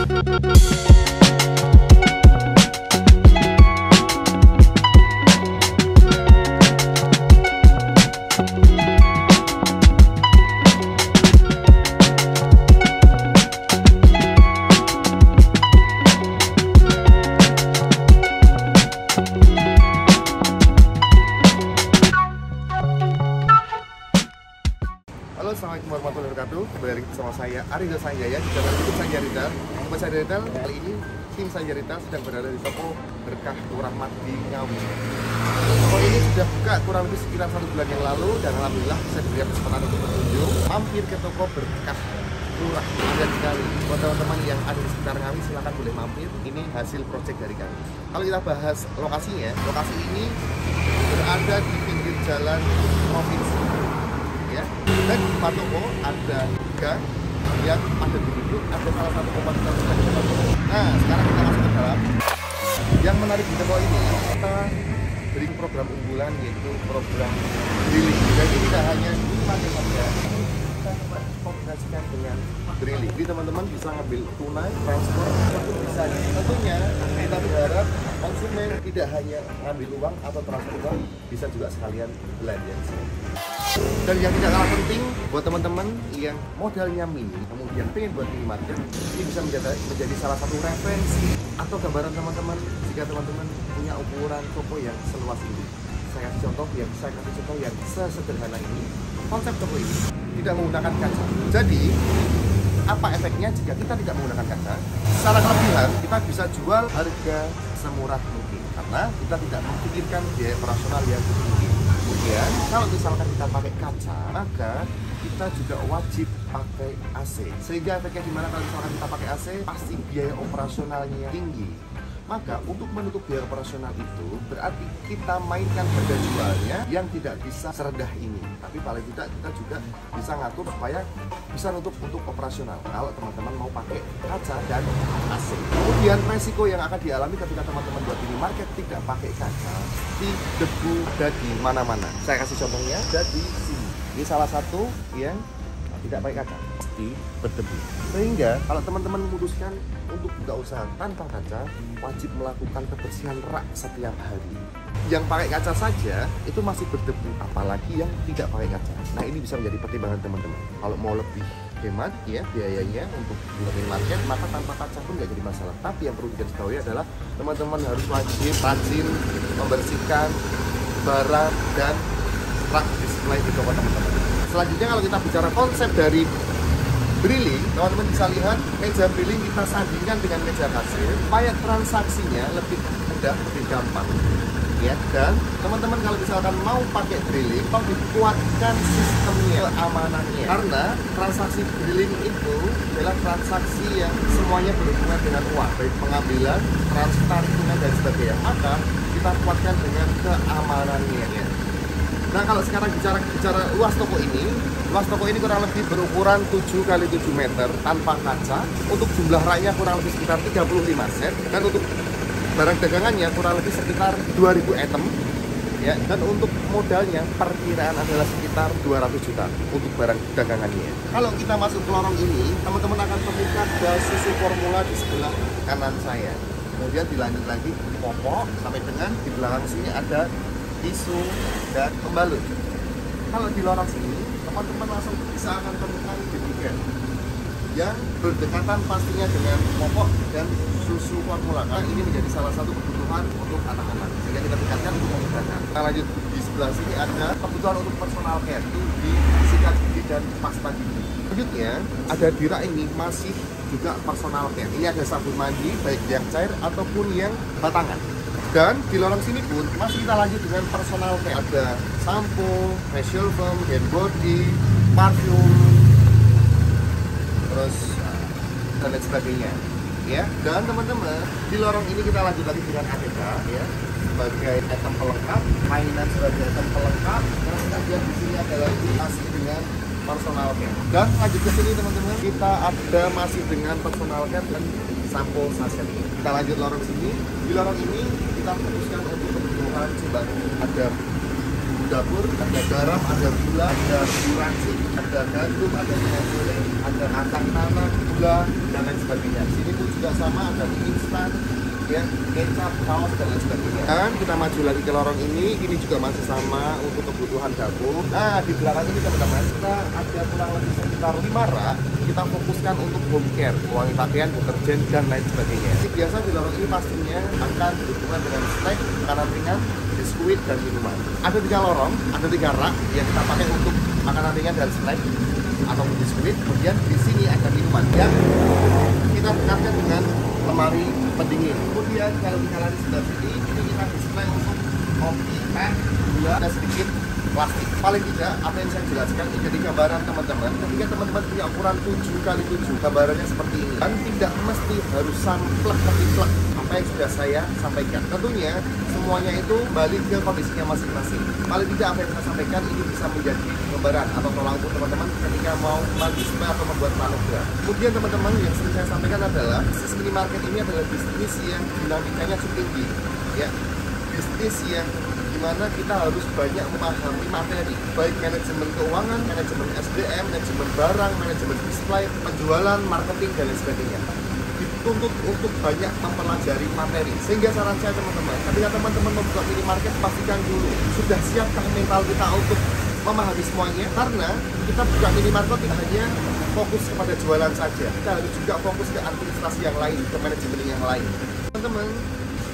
Halo, assalamualaikum warahmatullahi wabarakatuh. Kembali lagi bersama saya Aridal Sanjaya di channel YouTube Sanjaya Ridal. Buat saya Ridal, kali ini tim Sanjaya Ridal sedang berada di toko Berkah Rahmat di Ngawi. Toko ini sudah buka kurang lebih sekitar 1 bulan yang lalu dan alhamdulillah saya diberi kesempatan untuk berkunjung mampir ke toko Berkah Murah. Indah sekali. Buat teman-teman yang ada di sekitar Ngawi silahkan boleh mampir. Ini hasil proyek dari kami. Kalau kita bahas lokasinya, lokasi ini berada di pinggir jalan provinsi. Ya. Dan di toko ada 3 yang ada di situ, ada salah satu kompetitor kita di toko. Nah, sekarang kita masuk ke dalam. Yang menarik di toko ini, kita beri program unggulan yaitu program drilling. Jadi tidak hanya dipakai saja, kita kombinasikan dengan drilling. Jadi teman-teman bisa ngambil tunai, transfer, itu bisa. Tentunya kita berharap konsumen tidak hanya ngambil uang atau transfer uang, bisa juga sekalian belanja. Dan yang tidak kalah penting buat teman-teman yang modalnya mini kemudian pengen buat minimarket, ini bisa menjadi salah satu referensi atau gambaran teman-teman jika teman-teman punya ukuran toko yang seluas ini. Saya kasih contoh yang sesederhana ini. Konsep toko ini tidak menggunakan kaca. Jadi apa efeknya jika kita tidak menggunakan kaca? Secara kelebihan kita bisa jual harga semurah mungkin karena kita tidak memikirkan biaya operasional yang tinggi. Kemudian kalau misalkan kita pakai kaca, maka kita juga wajib pakai AC. Sehingga efeknya gimana kalau misalkan kita pakai AC, pasti biaya operasionalnya tinggi. Maka untuk menutup biaya operasional itu berarti kita mainkan harga jualnya yang tidak bisa serendah ini. Tapi paling tidak kita juga bisa ngatur supaya bisa nutup untuk operasional kalau teman-teman mau pakai kaca dan AC. Kemudian resiko yang akan dialami ketika teman-teman buat minimarket tidak pakai kaca, di debu dan di mana-mana. Saya kasih contohnya, jadi sini. Ini salah satu yang tidak pakai kaca, pasti berdebu. Sehingga kalau teman-teman memutuskan untuk buka usaha tanpa kaca, wajib melakukan kebersihan rak setiap hari. Yang pakai kaca saja itu masih berdebu, apalagi yang tidak pakai kaca. Nah, ini bisa menjadi pertimbangan teman-teman. Kalau mau lebih hemat ya biayanya untuk minimarket, maka tanpa kaca pun nggak jadi masalah. Tapi yang perlu digarisbawahi adalah teman-teman harus wajib rajin membersihkan barang dan rak display di toko teman-teman. Selanjutnya kalau kita bicara konsep dari drilling, teman-teman bisa lihat meja drilling kita sandingkan dengan meja kasir supaya transaksinya lebih mudah, lebih gampang. Ya, dan teman-teman kalau misalkan mau pakai drilling, mau dikuatkan sistemnya, keamanannya. Karena transaksi drilling itu adalah transaksi yang semuanya berhubungan dengan uang, baik pengambilan, transfer, tarik tunai dan sebagainya. Maka kita kuatkan dengan keamanannya. Ya. Nah, kalau sekarang bicara luas toko ini kurang lebih berukuran 7 x 7 meter tanpa kaca. Untuk jumlah raknya kurang lebih sekitar 35 set, dan untuk barang dagangannya kurang lebih sekitar 2000 item. Ya, dan untuk modalnya perkiraan adalah sekitar 200 juta untuk barang dagangannya. Kalau kita masuk ke lorong ini, teman-teman akan temukan ada susu formula di sebelah kanan saya. Kemudian dilanjut lagi popok sampai dengan di belakang sini ada tisu dan pembalut. Kalau di lorong sini, teman-teman langsung bisa akan temukan deterjen yang berdekatan pastinya dengan popok dan susu formula. Karena ini menjadi salah satu kebutuhan untuk anak-anak, sehingga kita tingkatkan untuk memudahkan. Kita lanjut di sebelah sini ada kebutuhan untuk personal care, itu di sikat gigi dan pasta gigi. Selanjutnya ada di rak ini masih juga personal care. Ini ada sabun mandi baik yang cair ataupun yang batangan. Dan di lorong sini pun masih kita lanjut dengan personal care. Ada sampo, facial foam, hand body, parfum, terus dan lain sebagainya. Ya, dan teman-teman di lorong ini kita lanjut lagi dengan ATK ya sebagai item pelengkap, mainan sebagai item pelengkap. Terus kemudian di sini ada lagi masih dengan personal care. Dan lanjut ke sini teman-teman, kita ada masih dengan personal care dan sampo saset. Kita lanjut lorong sini. Di lorong ini kita fokuskan untuk kebutuhan sembako. Ada dapur, ada garam, ada gula, ada racik, ada gandum, ada minyak goreng, ada kacang tanah, gula, dan lain sebagainya. Di sini pun juga sama, ada mie instan, ya, kecap, saus, dan lain sebagainya. Dan kita maju lagi ke lorong ini juga masih sama untuk kebutuhan dapur. Nah, di belakang ini teman-teman, kita ada kurang lebih sekitar 5 rak. Kita fokuskan untuk home care, wangi pakaian, deterjen, dan lain sebagainya. Jadi biasa di lorong ini pastinya akan berhubungan dengan snack, makanan ringan, biskuit, dan minuman. Ada 3 lorong, ada 3 rak yang kita pakai untuk makanan ringan dan snack atau biskuit. Kemudian di sini ada minuman yang kita dekatkan dengan lemari pendingin. Kemudian kalau kita lari sebelah sini, ini kita display untuk kopi, teh, gula, dan sedikit plastik. Paling tidak, apa yang saya jelaskan ini jadi gambaran teman-teman. Ketika teman-teman punya ukuran 7x7, gambarannya seperti ini. Dan tidak mesti harus samplek ketiplek apa yang sudah saya sampaikan. Tentunya semuanya itu balik ke kondisinya masing-masing. Paling tidak apa yang saya sampaikan ini bisa menjadi gambaran atau tolak ukur teman-teman ketika mau mengaguskan atau membuat manogram. Kemudian teman-teman yang sering saya sampaikan adalah bisnis minimarket ini adalah bisnis yang dinamikanya cukup tinggi, ya, bisnis yang dimana kita harus banyak memahami materi, baik manajemen keuangan, manajemen SDM, manajemen barang, manajemen display, penjualan, marketing, dan lain sebagainya. Dituntut untuk banyak mempelajari materi. Sehingga saran saya teman-teman, ketika teman-teman membuka minimarket, pastikan dulu sudah siapkah mental kita untuk memahami semuanya. Karena kita buka minimarket tidak hanya fokus kepada jualan saja, kita harus juga fokus ke administrasi yang lain, ke manajemen yang lain. Teman-teman,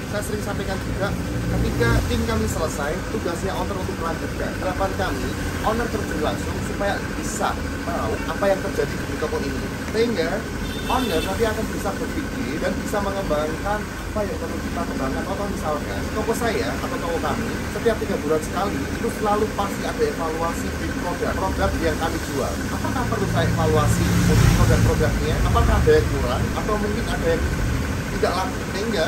saya sering sampaikan juga, ketika tim kami selesai, tugasnya owner untuk melanjutkan. Harapan kami, owner terjun langsung supaya bisa tahu apa yang terjadi di toko ini. Sehingga owner nanti akan bisa berpikir dan bisa mengembangkan apa yang perlu kita kembangkan. Atau misalkan toko saya atau toko kami setiap 3 bulan sekali itu selalu pasti ada evaluasi di produk yang kami jual. Apakah perlu saya evaluasi untuk produk-produknya? Apakah ada yang kurang atau mungkin ada yang tidak laku? Sehingga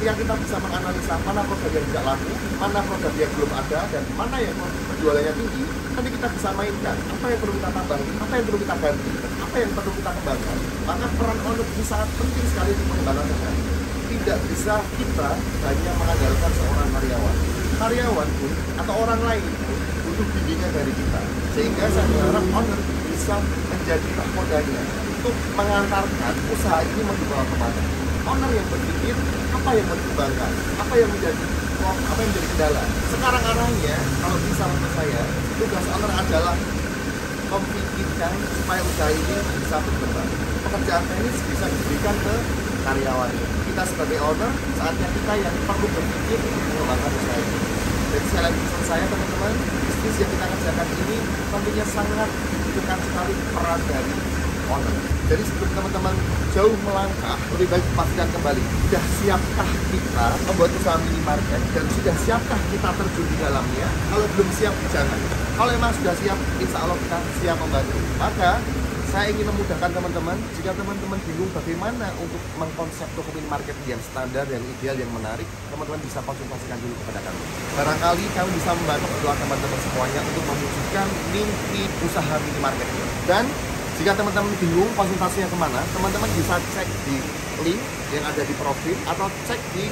ketika kita bisa menganalisa mana produk yang tidak laku, mana produk yang belum ada, dan mana yang penjualannya tinggi, nanti kita bisa mainkan apa yang perlu kita tambahin, apa yang perlu kita ganti, apa yang perlu kita kembangkan. Maka peran owner ini sangat penting sekali untuk pengembangan toko. Tidak bisa kita hanya mengandalkan seorang karyawan. Karyawan pun atau orang lain pun butuh bimbingan dari kita. Sehingga saya berharap owner bisa menjadi nakodanya untuk mengantarkan usaha ini membawa kemana. Owner yang berpikir apa yang mau dikembangkan, apa yang menjadi kendala. Sekarang arahnya, kalau bisa menurut saya, tugas owner adalah memikirkan supaya usaha ini bisa berkembang. Pekerjaan teknis bisa diberikan ke karyawan. Kita sebagai owner, saatnya kita yang perlu berpikir untuk mengembangkan usaha ini. Jadi sekali lagi pesan saya teman-teman, bisnis yang kita kerjakan ini tentunya sangat dibutuhkan sekali peran dari owner. Jadi sebelum teman-teman jauh melangkah, lebih baik pastikan kembali, sudah siapkah kita membuat usaha minimarket dan sudah siapkah kita terjun di dalamnya? Kalau belum siap, jangan. Kalau memang sudah siap, insya Allah kita siap membantu. Maka saya ingin memudahkan teman-teman, jika teman-teman bingung bagaimana untuk mengkonsep toko minimarket yang standar, yang ideal, yang menarik, teman-teman bisa konsultasikan dulu kepada kami. Barangkali kami bisa membantu berdoa teman-teman semuanya untuk mewujudkan mimpi usaha minimarketnya. Dan jika teman-teman bingung konsultasinya kemana, teman-teman bisa cek di link yang ada di profil atau cek di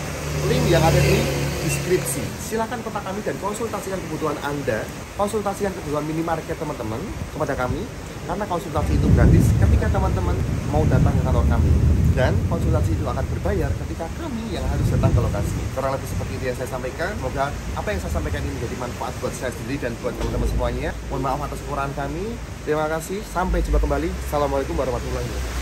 link yang ada di deskripsi. Silakan kontak kami dan konsultasikan kebutuhan Anda, konsultasikan kebutuhan minimarket teman-teman kepada kami, karena konsultasi itu gratis ketika teman-teman mau datang ke kantor kami. Dan konsultasi itu akan berbayar ketika kami yang harus datang ke lokasi. Kurang lebih seperti itu yang saya sampaikan. Semoga apa yang saya sampaikan ini menjadi manfaat buat saya sendiri dan buat teman-teman semuanya. Mohon maaf atas kekurangan kami. Terima kasih. Sampai jumpa kembali. Assalamualaikum warahmatullahi wabarakatuh.